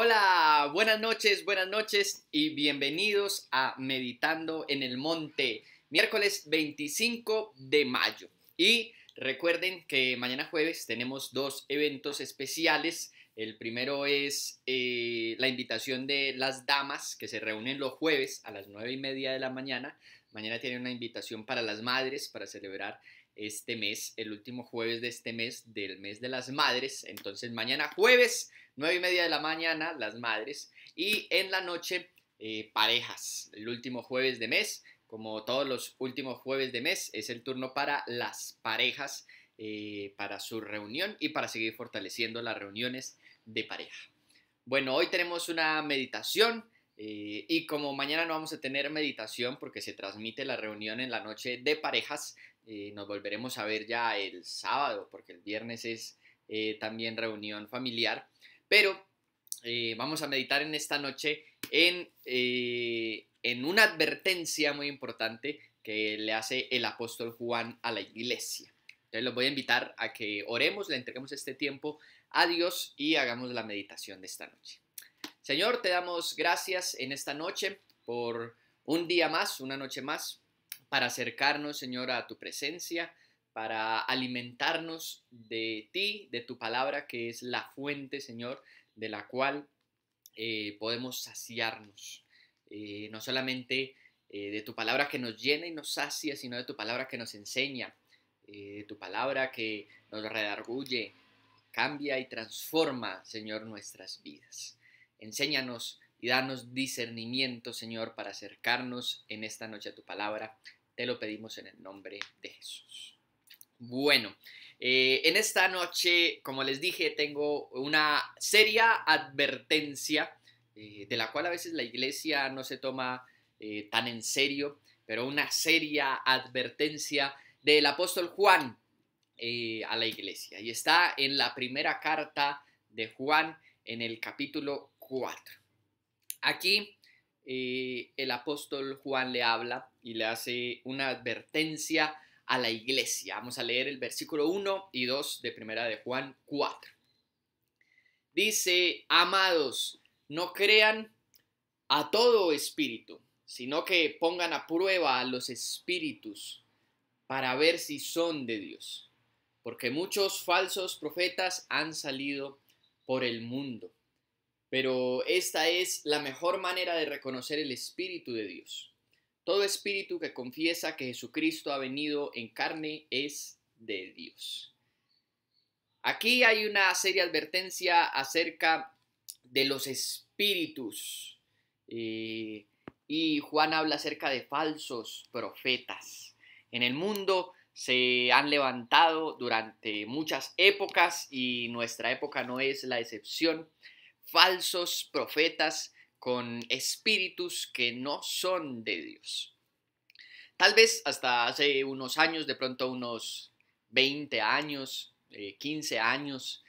Hola, buenas noches y bienvenidos a Meditando en el Monte, miércoles 25 de mayo. Y recuerden que mañana jueves tenemos dos eventos especiales. El primero es la invitación de las damas que se reúnen los jueves a las 9:30 de la mañana. Mañana tienen una invitación para las madres para celebrar este mes, el último jueves de este mes, del mes de las madres. Entonces mañana jueves 9:30 de la mañana, las madres, y en la noche, parejas. El último jueves de mes, como todos los últimos jueves de mes, es el turno para las parejas, para su reunión y para seguir fortaleciendo las reuniones de pareja. Bueno, hoy tenemos una meditación. Y como mañana no vamos a tener meditación porque se transmite la reunión en la noche de parejas, nos volveremos a ver ya el sábado porque el viernes es también reunión familiar. Pero vamos a meditar en esta noche en una advertencia muy importante que le hace el apóstol Juan a la iglesia. Entonces los voy a invitar a que oremos, le entreguemos este tiempo a Dios y hagamos la meditación de esta noche. Señor, te damos gracias en esta noche por un día más, una noche más, para acercarnos, Señor, a tu presencia, para alimentarnos de ti, de tu palabra, que es la fuente, Señor, de la cual podemos saciarnos. No solamente de tu palabra que nos llena y nos sacia, sino de tu palabra que nos enseña, de tu palabra que nos redarguye, cambia y transforma, Señor, nuestras vidas. Enséñanos y danos discernimiento, Señor, para acercarnos en esta noche a tu palabra. Te lo pedimos en el nombre de Jesús. Bueno, en esta noche, como les dije, tengo una seria advertencia de la cual a veces la iglesia no se toma tan en serio, pero una seria advertencia del apóstol Juan a la iglesia. Y está en la primera carta de Juan en el capítulo 4. Aquí el apóstol Juan le habla y le hace una advertencia a la iglesia. Vamos a leer el versículo 1 y 2 de primera de Juan 4. Dice: amados, no crean a todo espíritu, sino que pongan a prueba a los espíritus para ver si son de Dios, porque muchos falsos profetas han salido por el mundo. Pero esta es la mejor manera de reconocer el Espíritu de Dios. Todo espíritu que confiesa que Jesucristo ha venido en carne es de Dios. Aquí hay una seria advertencia acerca de los espíritus. Y Juan habla acerca de falsos profetas. En el mundo se han levantado durante muchas épocas y nuestra época no es la excepción. Falsos profetas con espíritus que no son de Dios. Tal vez hasta hace unos años, de pronto unos 20 años, 15 años,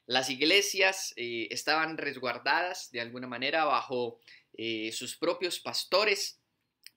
las iglesias estaban resguardadas de alguna manera bajo sus propios pastores.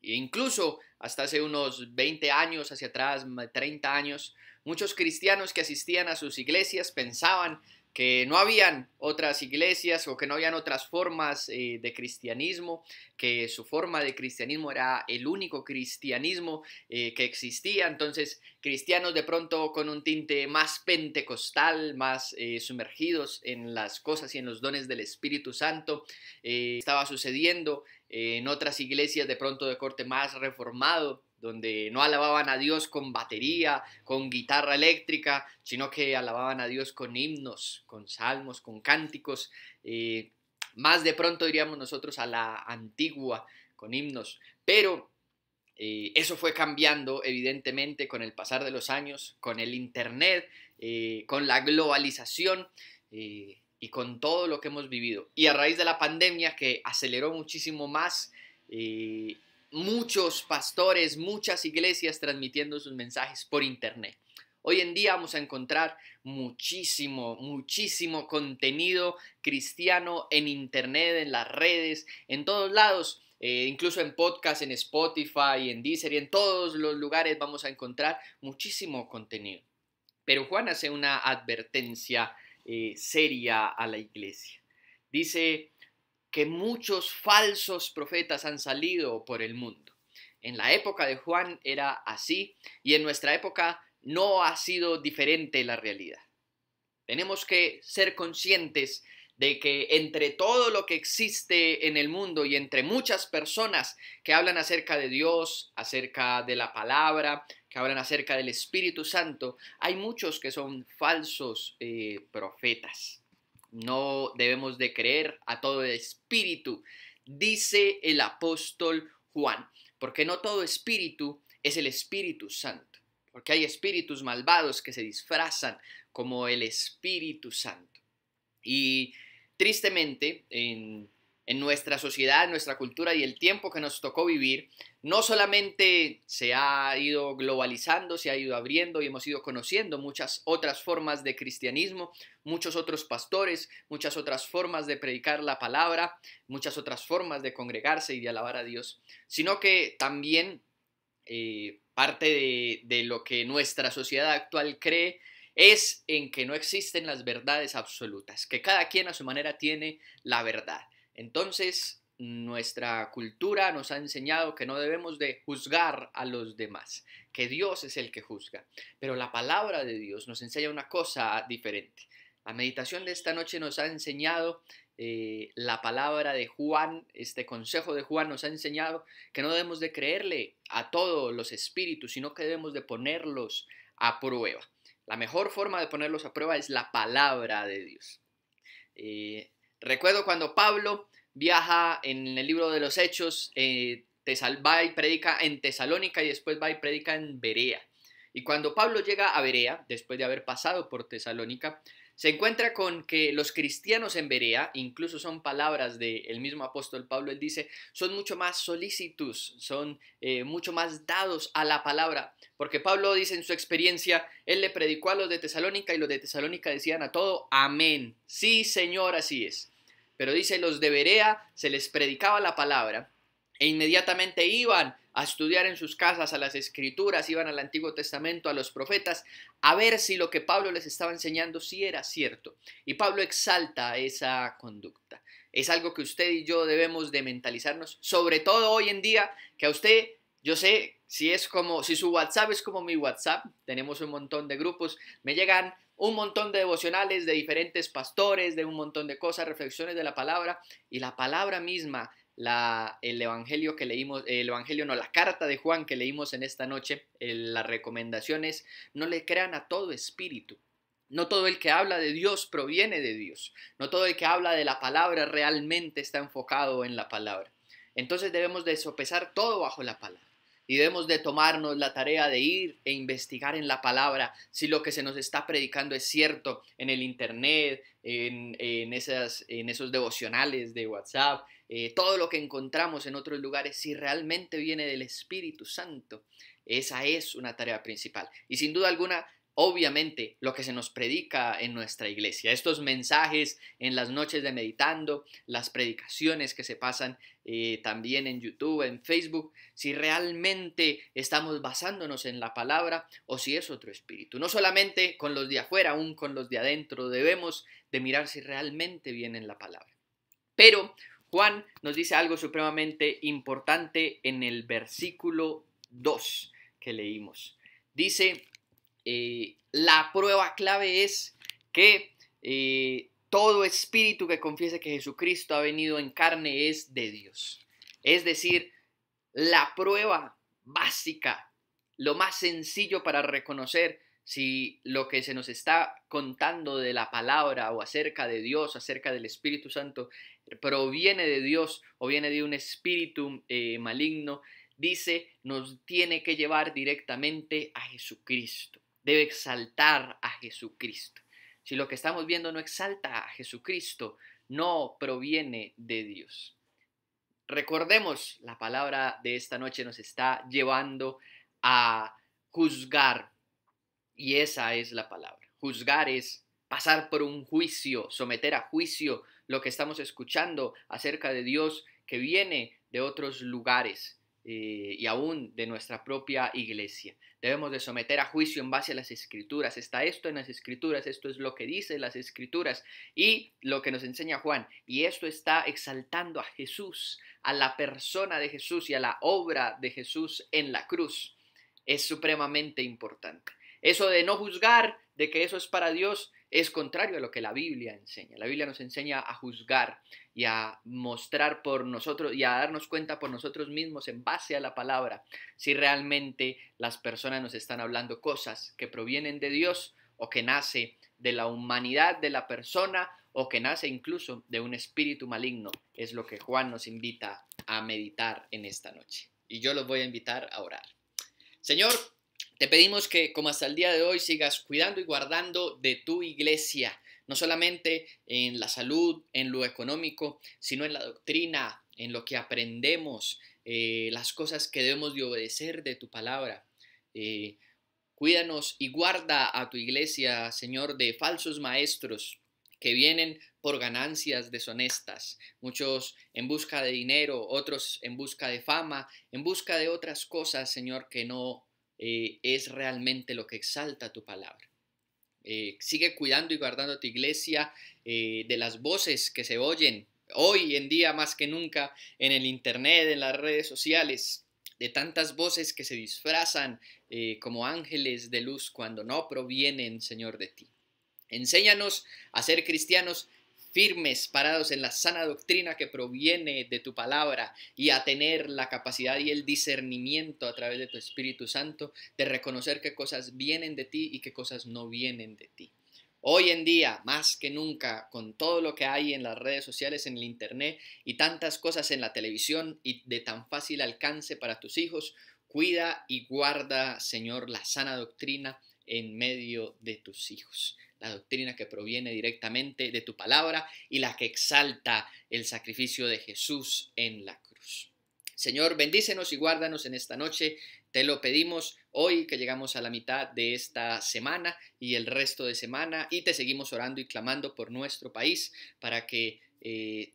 E incluso hasta hace unos 20 años, hacia atrás, 30 años, muchos cristianos que asistían a sus iglesias pensaban que no habían otras iglesias o que no habían otras formas de cristianismo, que su forma de cristianismo era el único cristianismo que existía. Entonces, cristianos de pronto con un tinte más pentecostal, más sumergidos en las cosas y en los dones del Espíritu Santo, estaba sucediendo en otras iglesias de pronto de corte más reformado, donde no alababan a Dios con batería, con guitarra eléctrica, sino que alababan a Dios con himnos, con salmos, con cánticos, más de pronto diríamos nosotros a la antigua, con himnos. Pero eso fue cambiando evidentemente con el pasar de los años, con el internet, con la globalización y con todo lo que hemos vivido. Y a raíz de la pandemia, que aceleró muchísimo más, muchos pastores, muchas iglesias transmitiendo sus mensajes por internet. Hoy en día vamos a encontrar muchísimo contenido cristiano en internet, en las redes, en todos lados, incluso en podcast, en Spotify, en Deezer y en todos los lugares vamos a encontrar muchísimo contenido. Pero Juan hace una advertencia seria a la iglesia. dice que muchos falsos profetas han salido por el mundo. En la época de Juan era así y en nuestra época no ha sido diferente la realidad. Tenemos que ser conscientes de que entre todo lo que existe en el mundo y entre muchas personas que hablan acerca de Dios, acerca de la palabra, que hablan acerca del Espíritu Santo, hay muchos que son falsos profetas. No debemos de creer a todo espíritu, dice el apóstol Juan, porque no todo espíritu es el Espíritu Santo, porque hay espíritus malvados que se disfrazan como el Espíritu Santo. Y tristemente, en nuestra sociedad, en nuestra cultura y el tiempo que nos tocó vivir, no solamente se ha ido globalizando, se ha ido abriendo y hemos ido conociendo muchas otras formas de cristianismo, muchos otros pastores, muchas otras formas de predicar la palabra, muchas otras formas de congregarse y de alabar a Dios, sino que también parte de lo que nuestra sociedad actual cree es en que no existen las verdades absolutas, que cada quien a su manera tiene la verdad. Entonces, nuestra cultura nos ha enseñado que no debemos de juzgar a los demás, que Dios es el que juzga. Pero la palabra de Dios nos enseña una cosa diferente. La meditación de esta noche nos ha enseñado la palabra de Juan, este consejo de Juan nos ha enseñado que no debemos de creerle a todos los espíritus, sino que debemos de ponerlos a prueba. La mejor forma de ponerlos a prueba es la palabra de Dios. Recuerdo cuando Pablo viaja en el libro de los Hechos, va y predica en Tesalónica y después va y predica en Berea. Y cuando Pablo llega a Berea, después de haber pasado por Tesalónica, se encuentra con que los cristianos en Berea, incluso son palabras del mismo apóstol Pablo, él dice, son mucho más solícitos, son mucho más dados a la palabra, porque Pablo dice en su experiencia, él le predicó a los de Tesalónica y los de Tesalónica decían a todo, amén, sí Señor, así es. Pero dice, los de Berea se les predicaba la palabra e inmediatamente iban a estudiar en sus casas a las escrituras, iban al Antiguo Testamento, a los profetas, a ver si lo que Pablo les estaba enseñando sí era cierto. Y Pablo exalta esa conducta. Es algo que usted y yo debemos de mentalizarnos, sobre todo hoy en día, que a usted, yo sé, si su WhatsApp es como mi WhatsApp, tenemos un montón de grupos, me llegan un montón de devocionales de diferentes pastores, de un montón de cosas, reflexiones de la palabra, y la palabra misma, el evangelio que leímos, la carta de Juan que leímos en esta noche, las recomendaciones, no le crean a todo espíritu. No todo el que habla de Dios proviene de Dios. No todo el que habla de la palabra realmente está enfocado en la palabra. Entonces debemos de sopesar todo bajo la palabra. Y debemos de tomarnos la tarea de ir e investigar en la palabra si lo que se nos está predicando es cierto en el internet, en esos devocionales de WhatsApp, todo lo que encontramos en otros lugares, si realmente viene del Espíritu Santo. Esa es una tarea principal. Y sin duda alguna, obviamente, lo que se nos predica en nuestra iglesia, estos mensajes en las noches de meditando, las predicaciones que se pasan también en YouTube, en Facebook, si realmente estamos basándonos en la palabra o si es otro espíritu. No solamente con los de afuera, aún con los de adentro, debemos de mirar si realmente viene en la palabra. Pero Juan nos dice algo supremamente importante en el versículo 2 que leímos. Dice, la prueba clave es que todo espíritu que confiese que Jesucristo ha venido en carne es de Dios. Es decir, la prueba básica, lo más sencillo para reconocer si lo que se nos está contando de la palabra o acerca de Dios, acerca del Espíritu Santo, proviene de Dios o viene de un espíritu maligno, dice, nos tiene que llevar directamente a Jesucristo. Debe exaltar a Jesucristo. Si lo que estamos viendo no exalta a Jesucristo, no proviene de Dios. Recordemos, la palabra de esta noche nos está llevando a juzgar. Y esa es la palabra. Juzgar es pasar por un juicio, someter a juicio lo que estamos escuchando acerca de Dios que viene de otros lugares. y aún de nuestra propia iglesia. Debemos de someter a juicio en base a las Escrituras. Está esto en las Escrituras, esto es lo que dice las Escrituras y lo que nos enseña Juan. Y esto está exaltando a Jesús, a la persona de Jesús y a la obra de Jesús en la cruz. Es supremamente importante. Eso de no juzgar, de que eso es para Dios, es contrario a lo que la Biblia enseña. La Biblia nos enseña a juzgar y a mostrar por nosotros y a darnos cuenta por nosotros mismos en base a la palabra si realmente las personas nos están hablando cosas que provienen de Dios o que nace de la humanidad de la persona o que nace incluso de un espíritu maligno. Es lo que Juan nos invita a meditar en esta noche. Y yo los voy a invitar a orar. Señor, te pedimos que como hasta el día de hoy sigas cuidando y guardando de tu iglesia, no solamente en la salud, en lo económico, sino en la doctrina, en lo que aprendemos, las cosas que debemos de obedecer de tu palabra. Cuídanos y guarda a tu iglesia, Señor, de falsos maestros que vienen por ganancias deshonestas, muchos en busca de dinero, otros en busca de fama, en busca de otras cosas, Señor, que no es realmente lo que exalta tu palabra. Sigue cuidando y guardando a tu iglesia de las voces que se oyen hoy en día más que nunca en el internet, en las redes sociales, de tantas voces que se disfrazan como ángeles de luz cuando no provienen, Señor, de ti. Enséñanos a ser cristianos firmes, parados en la sana doctrina que proviene de tu palabra y a tener la capacidad y el discernimiento a través de tu Espíritu Santo de reconocer qué cosas vienen de ti y qué cosas no vienen de ti. Hoy en día, más que nunca, con todo lo que hay en las redes sociales, en el internet y tantas cosas en la televisión y de tan fácil alcance para tus hijos, cuida y guarda, Señor, la sana doctrina en medio de tus hijos. La doctrina que proviene directamente de tu palabra y la que exalta el sacrificio de Jesús en la cruz. Señor, bendícenos y guárdanos en esta noche. Te lo pedimos hoy que llegamos a la mitad de esta semana y el resto de semana y te seguimos orando y clamando por nuestro país para que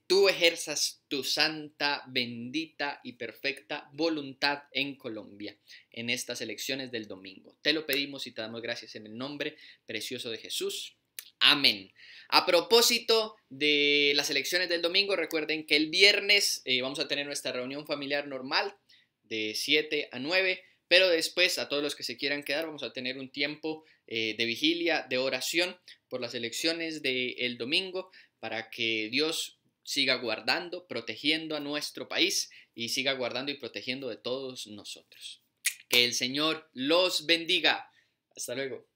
tú ejerzas tu santa, bendita y perfecta voluntad en Colombia en estas elecciones del domingo. Te lo pedimos y te damos gracias en el nombre precioso de Jesús. Amén. A propósito de las elecciones del domingo, recuerden que el viernes vamos a tener nuestra reunión familiar normal de 7 a 9, pero después a todos los que se quieran quedar vamos a tener un tiempo de vigilia, de oración por las elecciones del domingo para que Dios siga guardando, protegiendo a nuestro país y siga guardando y protegiendo de todos nosotros. Que el Señor los bendiga. Hasta luego.